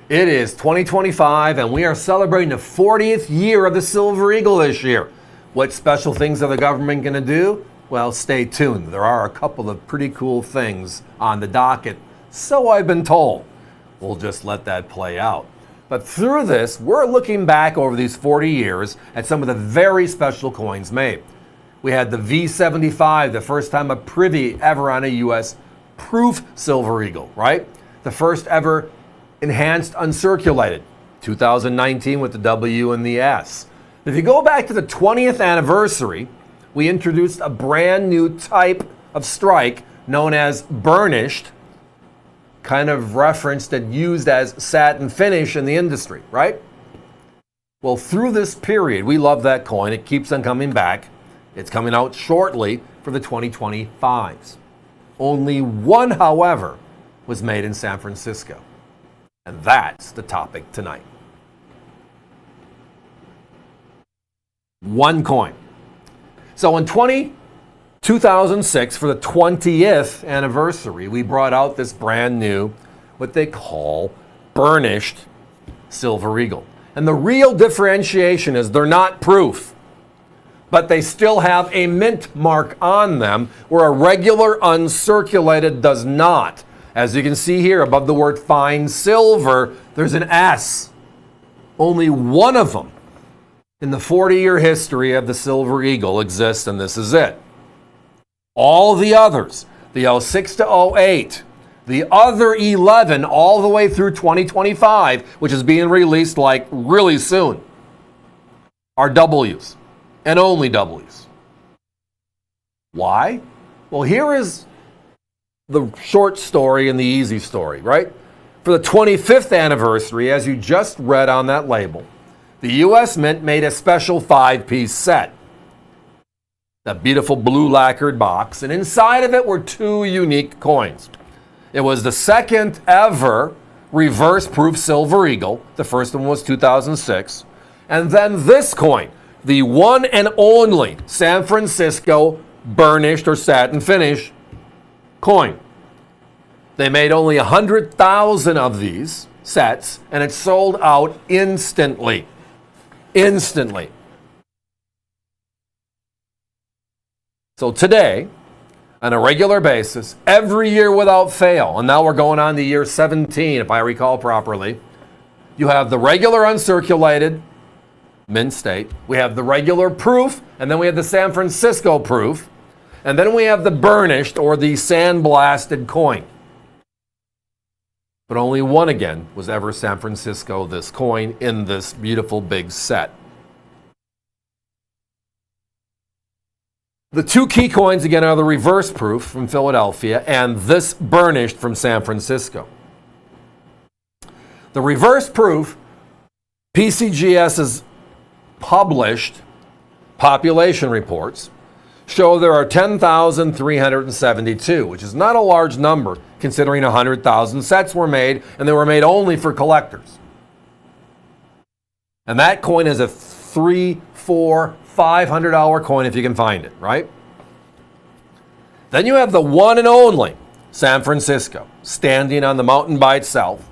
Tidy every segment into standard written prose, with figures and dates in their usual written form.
It is 2025 and we are celebrating the 40th year of the Silver Eagle this year. What special things are the government going to do? Well, stay tuned. There are a couple of pretty cool things on the docket, so I've been told. We'll just let that play out. But through this, we're looking back over these 40 years at some of the very special coins made. We had the V75, the first time a privy ever on a U.S. proof Silver Eagle, right? The first ever enhanced uncirculated, 2019 with the W and the S. If you go back to the 20th anniversary, we introduced a brand new type of strike known as burnished, kind of referenced and used as satin finish in the industry, right? Well, through this period, we love that coin. It keeps on coming back. It's coming out shortly for the 2025s. Only one, however, was made in San Francisco. And that's the topic tonight. One coin. So in 2006, for the 20th anniversary, we brought out this brand new, what they call burnished Silver Eagle. And the real differentiation is they're not proof, but they still have a mint mark on them where a regular uncirculated does not. As you can see here above the word fine silver, there's an S. Only one of them in the 40-year history of the Silver Eagle exists, and this is it. All the others, the 06 to 08, the other 11 all the way through 2025, which is being released like really soon, are W's and only W's. Why? Well, here is the short story and the easy story, right? For the 25th anniversary, as you just read on that label, the U.S. Mint made a special 5-piece set. That beautiful blue lacquered box, and inside of it were two unique coins. It was the second ever reverse proof Silver Eagle. The first one was 2006. And then this coin, the one and only San Francisco burnished or satin finish coin. They made only 100,000 of these sets, and it sold out instantly. Instantly. So today, on a regular basis, every year without fail, and now we're going on to year 17, if I recall properly, you have the regular uncirculated mint state, we have the regular proof, and then we have the San Francisco proof, and then we have the burnished or the sandblasted coin. But only one again was ever San Francisco, this coin in this beautiful big set. The two key coins again are the reverse proof from Philadelphia and this burnished from San Francisco. The reverse proof, PCGS has published population reports show there are 10,372, which is not a large number considering 100,000 sets were made, and they were made only for collectors. And that coin is a $300, $400, $500 coin if you can find it, right? Then you have the one and only San Francisco standing on the mountain by itself,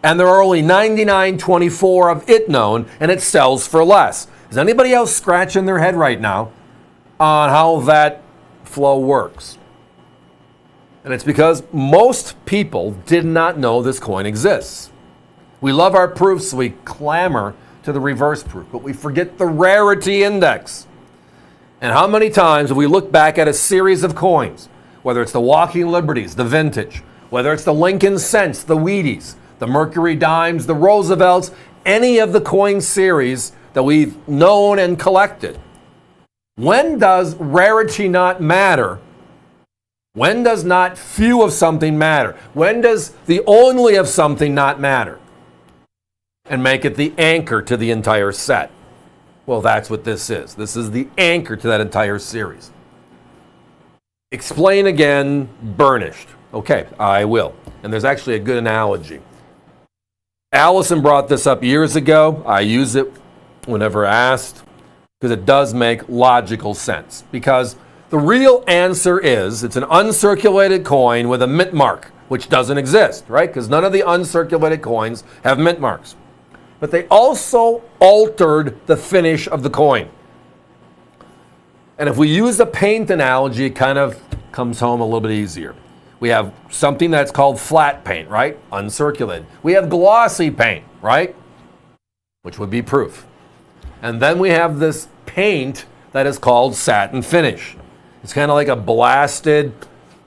and there are only 99.24 of it known, and it sells for less. Is anybody else scratching their head right now on how that flow works? And it's because most people did not know this coin exists. We love our proofs, so we clamor to the reverse proof, but we forget the rarity index. And how many times have we looked back at a series of coins, whether it's the Walking Liberties, the vintage, whether it's the Lincoln Cents, the Wheaties, the Mercury Dimes, the Roosevelts, any of the coin series that we've known and collected. When does rarity not matter? When does not few of something matter? When does the only of something not matter? And make it the anchor to the entire set. Well, that's what this is. This is the anchor to that entire series. Explain again burnished. Okay, I will. And there's actually a good analogy. Allison brought this up years ago. I use it whenever asked because it does make logical sense. Because the real answer is it's an uncirculated coin with a mint mark which doesn't exist, right? Because none of the uncirculated coins have mint marks. But they also altered the finish of the coin. And if we use the paint analogy, it kind of comes home a little bit easier. We have something that's called flat paint, right? Uncirculated. We have glossy paint, right? Which would be proof. And then we have this paint that is called satin finish. It's kind of like a blasted,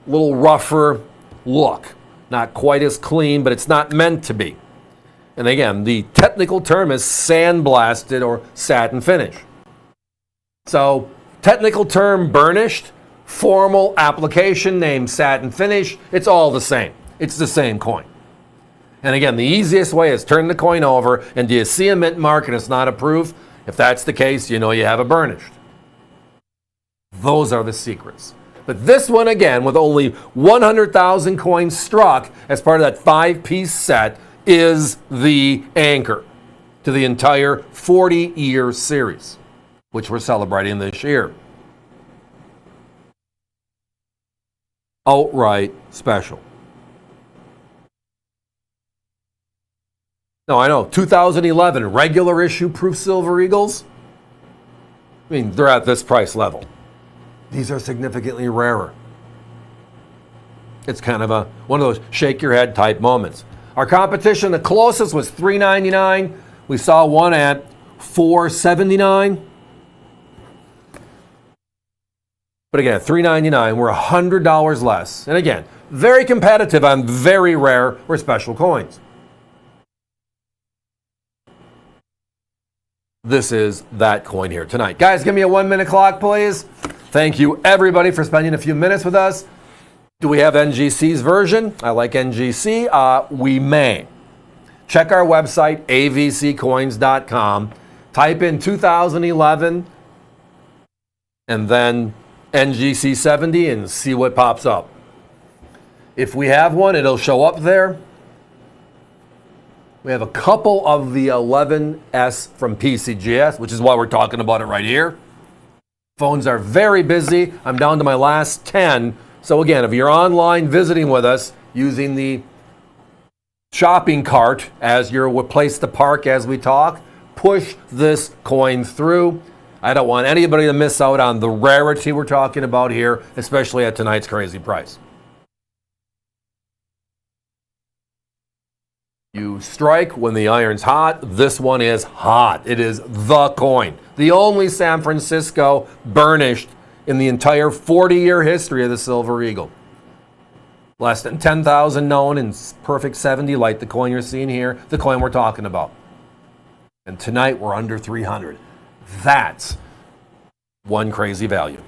little rougher look. Not quite as clean, but it's not meant to be. And again, the technical term is sandblasted or satin finish. So, technical term burnished, formal application name satin finish, it's all the same. It's the same coin. And again, the easiest way is turn the coin over, and do you see a mint mark and it's not a proof? If that's the case, you know you have a burnished. Those are the secrets. But this one, again, with only 100,000 coins struck as part of that 5-piece set, is the anchor to the entire 40-year series, which we're celebrating this year. Outright special. Now, I know, 2011 regular issue proof silver eagles, I mean, they're at this price level. These are significantly rarer. It's kind of one of those shake your head type moments. Our competition, the closest was $3.99. We saw one at $4.79. But again, at $3.99, we're $100 less. And again, very competitive on very rare or special coins. This is that coin here tonight. Guys, give me a 1-minute clock, please. Thank you, everybody, for spending a few minutes with us. Do we have NGC's version? I like NGC. We may. Check our website, avccoins.com. Type in 2011 and then NGC 70 and see what pops up. If we have one, it'll show up there. We have a couple of the 11S from PCGS, which is why we're talking about it right here. Phones are very busy. I'm down to my last 10. So again, if you're online visiting with us using the shopping cart as your place to park as we talk, push this coin through. I don't want anybody to miss out on the rarity we're talking about here, especially at tonight's crazy price. You strike when the iron's hot. This one is hot. It is the coin. The only San Francisco burnished in the entire 40-year history of the Silver Eagle. Less than 10,000 known in perfect 70, like the coin you're seeing here, the coin we're talking about. And tonight we're under 300. That's one crazy value.